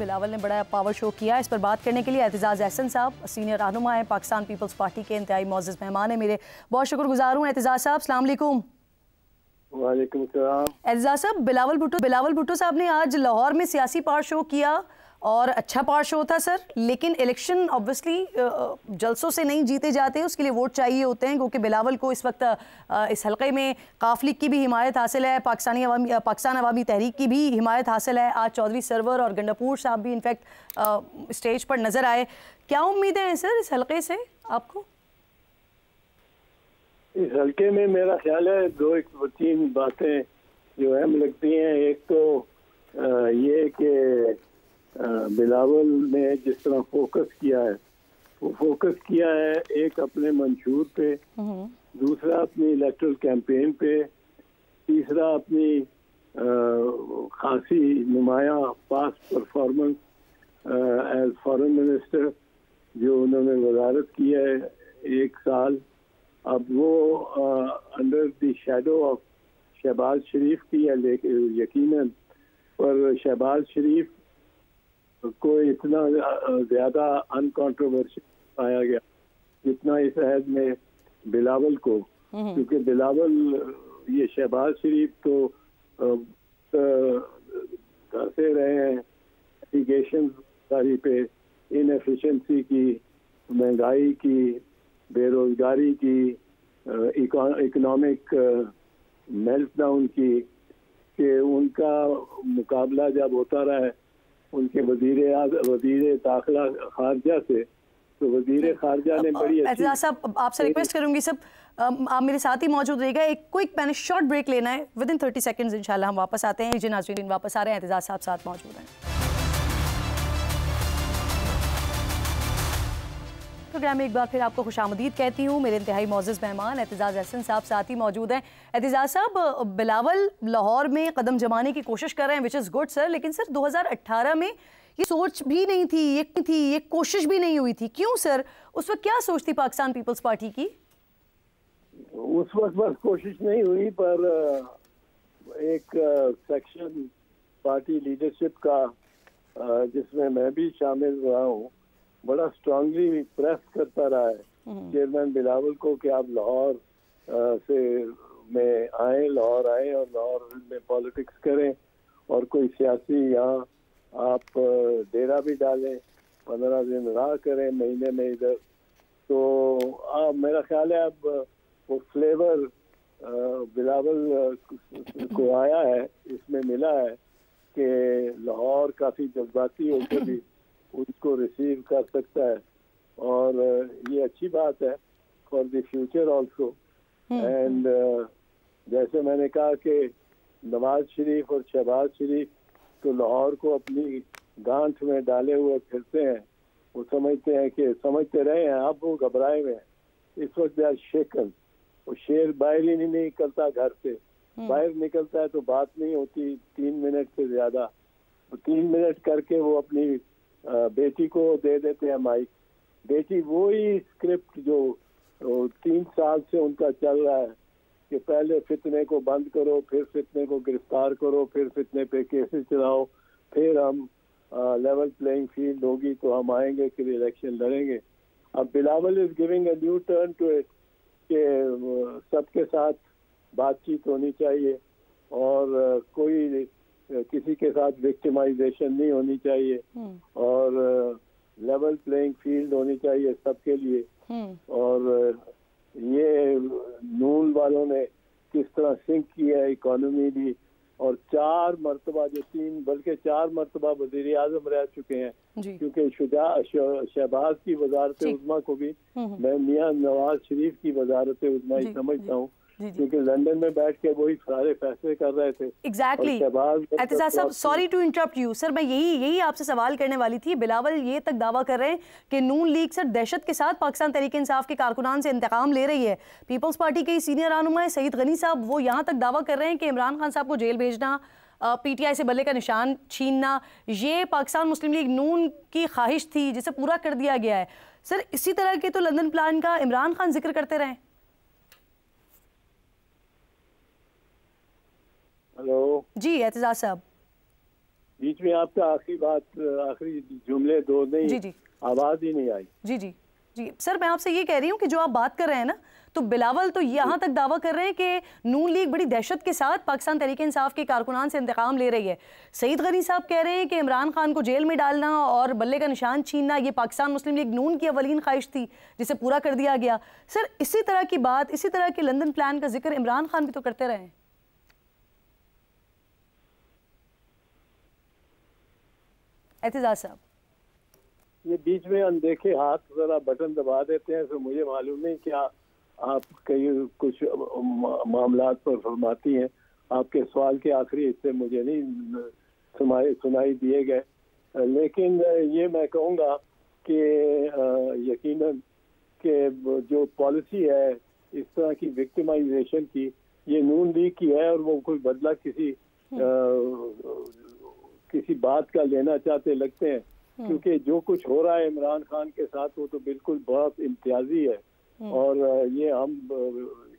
बिलावल ने बड़ा power show किया। इस पर बात करने के लिए एतजाज़ अहसन साहब सीनियर रहनुमा हैं, पाकिस्तान पीपल्स पार्टी के इंतहाई मोअज़्ज़ज़ मेहमान हैं मेरे। बहुत शुक्रगुजार हूँ एतजाज़ साहब। अस्सलाम वालेकुम। वालेकुम सलाम। एतजाज़ साहब, बिलावल भुट्टो साहब ने आज लाहौर में सियासी पावर शो किया और अच्छा पावर शो था सर, लेकिन इलेक्शन ऑब्वियसली जलसों से नहीं जीते जाते, उसके लिए वोट चाहिए होते हैं, क्योंकि बिलावल को इस वक्त इस हलके में काफ लीग की भी हिमायत हासिल है, पाकिस्तान अवामी तहरीक की भी हिमायत हासिल है। आज चौधरी सरवर और गंडापुर साहब भी इनफैक्ट स्टेज पर नज़र आए। क्या उम्मीदें हैं सर इस हलके से आपको? इस हलके में मेरा ख्याल है तीन बातें जो अहम लगती हैं। एक तो ये कि बिलावल ने जिस तरह फोकस किया है, वो फोकस किया है एक अपने मंशूर पे, दूसरा अपनी इलेक्टोरल कैंपेन पे, तीसरा अपनी खासी नुमाया past performance as foreign minister जो उन्होंने वजारत की है 1 साल। अब वो under the shadow of Shehbaz Sharif की है, यकीनन पर शहबाज शरीफ को इतना ज़्यादा अनकॉन्ट्रोवर्शियल पाया गया जितना इस अहद में बिलावल को, क्योंकि बिलावल ये शहबाज शरीफ तो करते रहे हैं एलिगेशन सारी पे, इनएफिशिएंसी की, महंगाई की, बेरोजगारी की, इकोनॉमिक मेल्टडाउन की, कि उनका मुकाबला जब होता रहा है उनके वजीर दाखिला खारजा से, तो वजीर खारजा ने बड़ी एतजाज़ साहब आपसे रिक्वेस्ट करूंगी सब आप मेरे साथ ही मौजूद रहेगा। एक क्विक मैंने शॉर्ट ब्रेक लेना है, विद इन 30 सेकंड्स इंशाल्लाह हम वापस आते हैं। जी नाज़रीन वापस आ रहे हैं, एतजाज़ साहब साथ मौजूद हैं। प्रोग्राम में एक बार फिर आपको खुशामदीद कहती हूँ। मेरे इंतहाई मोअज़्ज़ज़ मेहमान एतजाज़ अहसन साहब साथ ही मौजूद हैं। एतजाज़ साहब, बिलावल लाहौर में कदम जमाने की कोशिश कर रहे हैं, विच इज़ गुड सर, लेकिन सर 2018 में ये सोच भी नहीं थी, ये कोशिश भी नहीं हुई थी। क्यों सर? उस वक्त क्या सोच थी पाकिस्तान पीपल्स पार्टी की? उस वक्त बस कोशिश नहीं हुई, पर एक सेक्शन पार्टी लीडरशिप का जिसमें मैं भी शामिल रहा हूँ, बड़ा स्ट्रांगली प्रेस करता रहा है चेयरमैन बिलावल को कि आप लाहौर से में आए, लाहौर आए और लाहौर में पॉलिटिक्स करें और कोई सियासी यहाँ आप डेरा भी डालें, 15 दिन रहा करें महीने में इधर। तो मेरा ख्याल है अब वो फ्लेवर बिलावल को आया है, इसमें मिला है कि लाहौर काफ़ी जज्बाती होकर भी उसको रिसीव कर सकता है, और ये अच्छी बात है for the future also. And जैसे मैंने कहा कि नवाज शरीफ और शहबाज शरीफ तो लाहौर को अपनी गांठ में डाले हुए फिरते हैं, वो समझते रहे हैं, अब वो घबराए हुए हैं इस वक्त। यार शेकन, वो शेर बाहर ही नहीं निकलता घर से, बाहर निकलता है तो बात नहीं होती 3 मिनट से ज़्यादा, तो 3 मिनट करके वो अपनी बेटी को दे देते हैं माइक। बेटी वही स्क्रिप्ट जो 3 साल से उनका चल रहा है कि पहले फितने को बंद करो, फिर फितने को गिरफ्तार करो, फिर फितने पे केसेस चलाओ, फिर हम लेवल प्लेइंग फील्ड होगी तो हम आएंगे, फिर इलेक्शन लड़ेंगे। अब Bilawal is giving a new turn to it कि सबके साथ बातचीत होनी चाहिए और कोई किसी के साथ विक्टिमाइजेशन नहीं होनी चाहिए और लेवल प्लेइंग फील्ड होनी चाहिए सबके लिए। और ये नून वालों ने किस तरह सिंक किया है इकोनॉमी भी, और 4 मरतबा जो 3 बल्कि 4 मरतबा वज़ीर आज़म रह चुके हैं, क्योंकि शहबाज की वजारत उज़्मा को भी मैं मियां नवाज शरीफ की वजारत उज़्मा ही समझता हूँ, क्योंकि लंदन में बैठ के वही सारे फैसले कर रहे थे। एग्जैक्टली एतजाज़ साहब, sorry to interrupt you sir, मैं यही आपसे सवाल करने वाली थी। बिलावल ये तक दावा कर रहे हैं कि नून लीग सर दहशत के साथ पाकिस्तान तहरीक इंसाफ के कारकुनान से इंतकाम ले रही है। पीपल्स पार्टी के सीनियर रहनुमा सईद गनी साहब वो यहाँ तक दावा कर रहे हैं कि इमरान खान साहब को जेल भेजना, पीटीआई से बल्ले का निशान छीनना, ये पाकिस्तान मुस्लिम लीग नून की ख्वाहिश थी जिसे पूरा कर दिया गया है। सर इसी तरह के तो लंदन प्लान का इमरान खान जिक्र करते रहे। हेलो जी एतजाज़ साहब। बीच में आपका आखिरी जुमले दो नहीं, जी जी आवाज ही नहीं आई। जी जी जी सर, मैं आपसे ये कह रही हूँ कि जो आप बात कर रहे हैं ना, तो बिलावल तो यहाँ तक दावा कर रहे हैं कि नून लीग बड़ी दहशत के साथ पाकिस्तान तहरीक इंसाफ के कारकुनान से इंतकाम ले रही है। सईद गनी साहब कह रहे हैं कि इमरान खान को जेल में डालना और बल्ले का निशान छीनना ये पाकिस्तान मुस्लिम लीग नून की अवलीन ख्वाहिश थी जिसे पूरा कर दिया गया। सर इसी तरह की बात, इसी तरह के लंदन प्लान का जिक्र इमरान खान भी तो करते रहे हैं। एतजाज साहब, ये बीच में अनदेखे हाथ जरा बटन दबा देते हैं, तो मुझे मालूम नहीं क्या आप कई कुछ मामलात पर फरमाती हैं। आपके सवाल के आखिरी हिस्से मुझे नहीं सुनाई दिए गए, लेकिन ये मैं कहूँगा कि यकीनन कि जो पॉलिसी है इस तरह की विक्टिमाइजेशन की, ये नून लीग की है और वो कोई बदला किसी बात का लेना चाहते लगते हैं, क्योंकि जो कुछ हो रहा है इमरान खान के साथ वो तो बिल्कुल बहुत इम्तियाजी है। और ये हम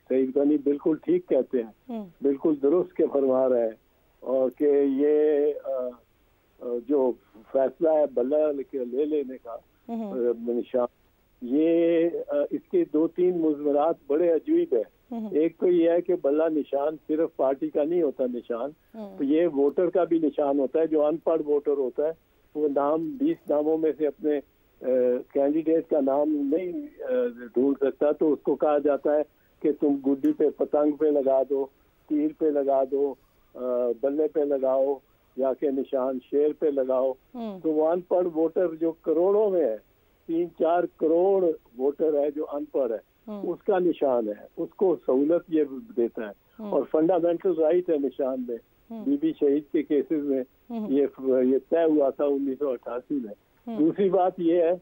सईद गनी बिल्कुल ठीक कहते हैं, बिल्कुल दुरुस्त के फरमा रहे हैं, और कि ये जो फैसला है बल्ला ले लेने का निशान, ये इसके 2-3 मुज़मरात बड़े अजीब है। एक तो ये है कि बल्ला निशान सिर्फ पार्टी का नहीं होता निशान, तो ये वोटर का भी निशान होता है। जो अनपढ़ वोटर होता है वो 20 नामों में से अपने कैंडिडेट का नाम नहीं ढूंढ सकता, तो उसको कहा जाता है कि तुम गुड्डी पे, पतंग पे लगा दो, तीर पे लगा दो, बल्ले पे लगाओ, या के निशान शेर पे लगाओ। तो वो अनपढ़ वोटर जो करोड़ों में है, 3-4 करोड़ वोटर है जो अनपढ़ है, उसका निशान है, उसको सहूलत ये देता है। और फंडामेंटल राइट है निशान में। बीबी शहीद के केसेस में ये तय हुआ था 1988 में। दूसरी बात ये है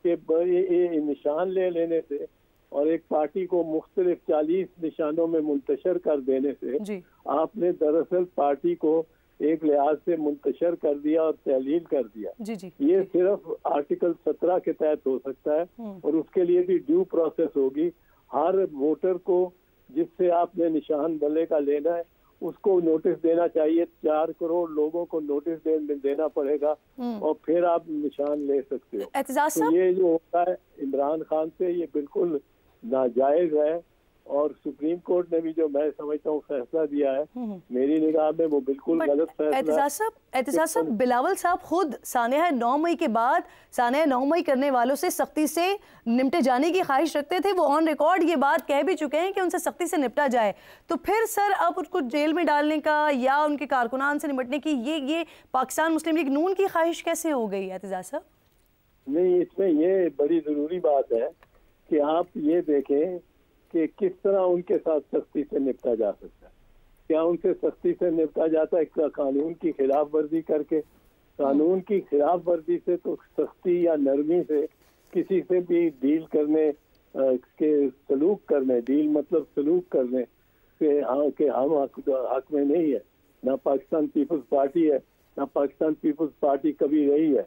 कि ये निशान ले लेने से और एक पार्टी को मुख्तलिफ 40 निशानों में मुंतशर कर देने से आपने दरअसल पार्टी को एक लिहाज से मुंतशर कर दिया और तहलील कर दिया। ये सिर्फ आर्टिकल 17 के तहत हो सकता है, और उसके लिए भी ड्यू प्रोसेस होगी। हर वोटर को जिससे आपने निशान बल्ले का लेना है उसको नोटिस देना चाहिए। 4 करोड़ लोगों को नोटिस देना पड़ेगा और फिर आप निशान ले सकते हो। तो ये जो होता है इमरान खान से, ये बिल्कुल नाजायज है, और सुप्रीम कोर्ट ने भी जो मैं समझता हूँ फैसला दिया है, मेरी निगाह में वो बिल्कुल गलत फैसला है। एतजाज साहब, बिलावल साहब खुद सानिया 9 मई के बाद सानिया 9 मई करने वालों से सख्ती से निपटे जाने की ख्वाहिश रखते थे। वो ऑन रिकॉर्ड ये बात कह भी चुके हैं कि उनसे सख्ती से निपटा जाए। तो फिर सर अब उनको जेल में डालने का या उनके कारकुनान से निपटने की ये पाकिस्तान मुस्लिम लीग नून की ख्वाहिश कैसे हो गई एतजाज साहब? नहीं, इसमें ये बड़ी जरूरी बात है कि आप ये देखें कि किस तरह उनके साथ सख्ती से निपटा जा सकता है। क्या उनसे सख्ती से निपटा जाता है कानून की खिलाफ वर्जी करके? कानून की खिलाफ वर्जी से तो सख्ती या नरमी से किसी से भी डील करने के सलूक करने, डील मतलब सलूक करने के हम हक में नहीं है। ना पाकिस्तान पीपल्स पार्टी है, ना पाकिस्तान पीपल्स पार्टी कभी रही है।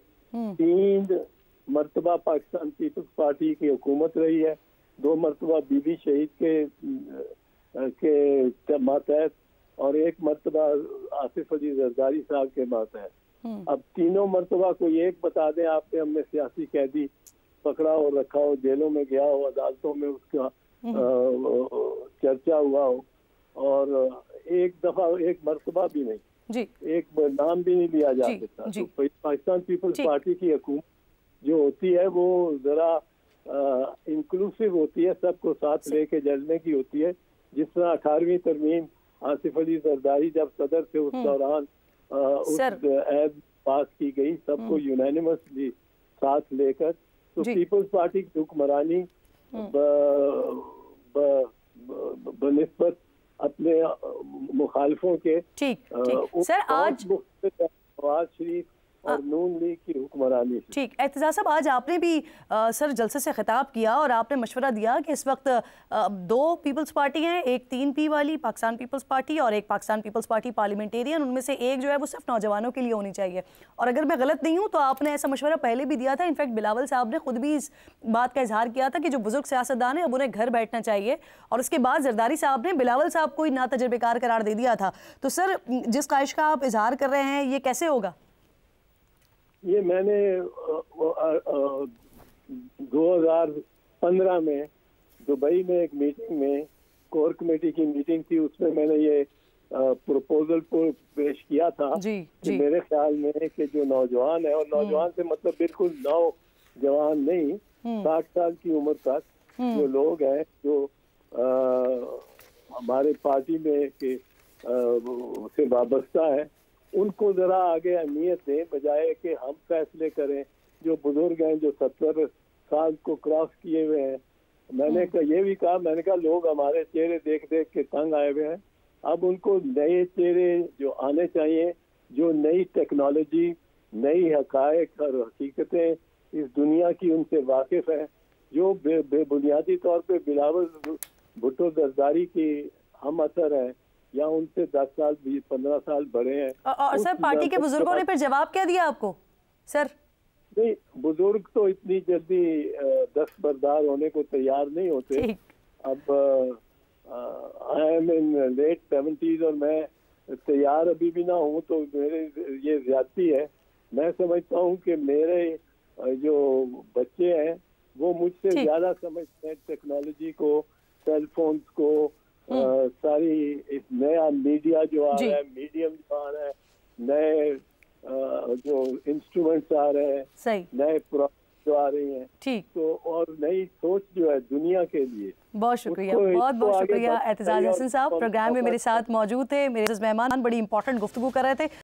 3 मरतबा पाकिस्तान पीपल्स पार्टी की हुकूमत रही है, 2 मरतबा बीबी शहीद के मातहत और 1 मरतबा आसिफ अली जरदारी साहब के मातहत। अब तीनों मरतबा को एक बता दें आपने, हमने सियासी कैदी पकड़ा और रखा हो, जेलों में गया हो, अदालतों में उसका चर्चा हुआ हो, और एक मरतबा भी नहीं, एक नाम भी नहीं लिया जा सकता। तो पाकिस्तान पीपल्स पार्टी की हुकूमत जो होती है वो जरा इंक्लूसिव होती है, सबको साथ लेके जलने की होती है। जिस तरह 18वीं तरमीम आसिफ अली जरदारी जब सदर थे उस दौरान उस ऐड पास की गई, सबको यूनानिमसली साथ लेकर। तो पीपल्स पार्टी की हुक्मरानी बनिस्बत अपने मुखालिफों के सर आज नवाज शरीफ और नून लीग की हुक्मरानी। ठीक, एतजाज साहब आज आपने भी सर जलसे से खिताब किया और आपने मशवरा दिया कि इस वक्त 2 पीपल्स पार्टी हैं, एक 3P वाली पाकिस्तान पीपल्स पार्टी और एक पाकिस्तान पीपल्स पार्टी पार्लियामेंटेरियन। उनमें से एक जो है वो सिर्फ नौजवानों के लिए होनी चाहिए। और अगर मैं गलत नहीं हूँ तो आपने ऐसा मशवरा पहले भी दिया था। इनफैक्ट बिलावल साहब ने खुद भी इस बात का इजहार किया था कि जो बुजुर्ग सियासतदान है अब उन्हें घर बैठना चाहिए। और उसके बाद जरदारी साहब ने बिलावल साहब को ना तजर्बेकार करार दे दिया था। तो सर जिस ख्वाहिश का आप इजहार कर रहे हैं ये कैसे होगा? ये मैंने 2015 में दुबई में एक मीटिंग में, कोर कमेटी की मीटिंग थी, उसमें मैंने ये प्रपोजल को पेश किया था कि मेरे ख्याल में कि जो नौजवान है, और नौजवान से मतलब बिल्कुल नौजवान नहीं, 60 साल की उम्र तक जो लोग हैं जो हमारे पार्टी में के से वाबस्ता है, उनको जरा आगे अहमियत दें, बजाय कि हम फैसले करें। जो बुजुर्ग हैं जो 70 साल को क्रॉस किए हुए हैं, मैंने ये भी कहा, मैंने कहा लोग हमारे चेहरे देख देख के तंग आए हुए हैं, अब उनको नए चेहरे जो आने चाहिए, जो नई टेक्नोलॉजी, नई हकायक और हकीकतें इस दुनिया की उनसे वाकिफ है, जो बेबुनियादी तौर पे बिलावल भुट्टो जरदारी की हम असर है या उनसे 10 साल 20-15 साल बड़े हैं। और सर पार्टी के बुजुर्गों ने फिर जवाब क्या दिया आपको सर? नहीं, बुजुर्ग तो इतनी जल्दी दस्तबरदार होने को तैयार नहीं होते। अब I am in late 70s और मैं तैयार अभी भी ना हूँ, तो मेरे ये ज्यादती है। मैं समझता हूँ कि मेरे जो बच्चे हैं वो मुझसे ज्यादा समझते हैं टेक्नोलॉजी को, सेल फोन्स को, सारी इस नया मीडिया जो आ रहा है, मीडियम जो आ रहा है, नए जो इंस्ट्रूमेंट्स आ रहे हैं, नए प्रोडक्ट जो आ रही हैं, ठीक, तो और नई सोच जो है दुनिया के लिए। बहुत शुक्रिया, बहुत बहुत शुक्रिया एतजाज हसन साहब, प्रोग्राम में मेरे साथ मौजूद थे। मेरे मेहमान बड़ी इंपॉर्टेंट गुफ्तगू कर रहे थे।